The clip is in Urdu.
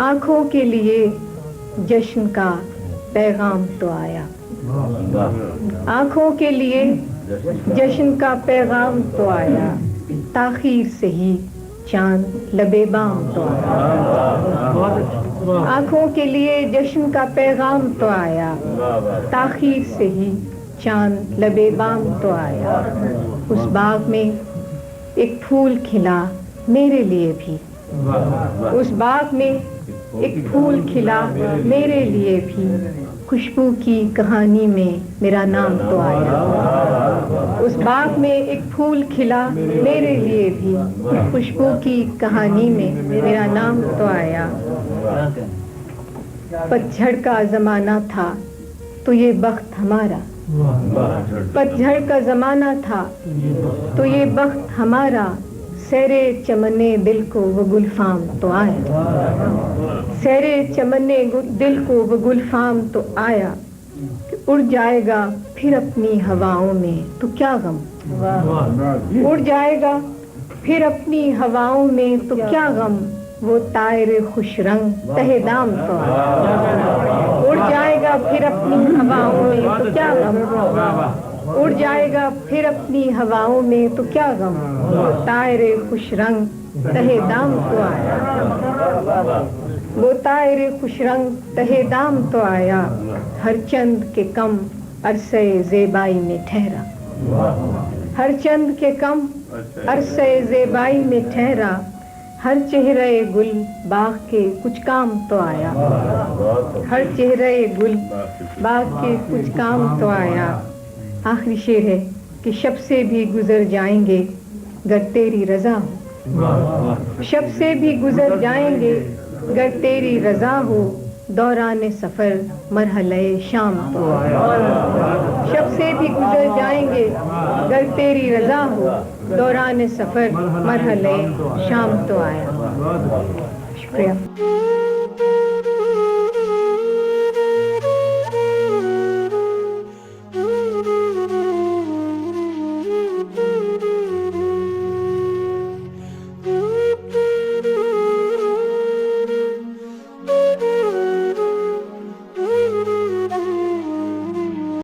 آنکھوں کے لیے جشن کا پیغام تو آیا، آنکھوں کے لیے جشن کا پیغام تو آیا، تاخیر سے ہی چاند لبے بام تو آیا، آنکھوں کے لیے جشن کا پیغام تو آیا، تاخیر سے ہی چاند لبے بام تو آیا۔ اس باغ میں ایک پھول کھلا میرے لیے بھی، اس باغ میں ایک پھول کھلا میرے لیے بھی، خوشبو کی کہانی میں میرا نام تو آیا۔ اس باغ میں ایک پھول کھلا میرے لیے بھی، خوشبو کی کہانی میں میرا نام تو آیا۔ پتجھڑ کا زمانہ تھا تو یہ بخت ہمارا، پتجھڑ کا زمانہ تھا تو یہ بخت ہمارا، سیرے چمنے دل کو وہ گلفام تو آیا، سیرے چمنے دل کو وہ گلفام تو آیا، کہ اڑ جائے گا پھر اپنی ہواؤں میں تو کیا غم، اڑ جائے گا پھر اپنی ہواؤں میں تو کیا غم، وہ طائر خوش رنگ تہ دام تو آیا، اڑ جائے گا پھر اپنی ہواؤں میں تو کیا غم، اڑ جائے گا پھر اپنی ہواؤں میں تو کیا غم، وہ طائر خوش رنگ تہ دام تو آیا، وہ طائر خوش رنگ تہ دام تو آیا، ہر چند کے کم عرصے زیبائی میں ٹھہرا، ہر چند کے کم عرصے زیبائی میں ٹھہرا، ہر چہرے گل باغ کے کچھ کام تو آیا، ہر چہرے گل باغ کے کچھ کام تو آیا۔ آخری شعر ہے کہ شب سے بھی گزر جائیں گے گر تیری رضا ہو، شب سے بھی گزر جائیں گے گر تیری رضا ہو، دوران سفر مرحلہ شام تو آیا، شب سے بھی گزر جائیں گے گر تیری رضا ہو، دوران سفر مرحلہ شام تو آیا۔ شکریہ۔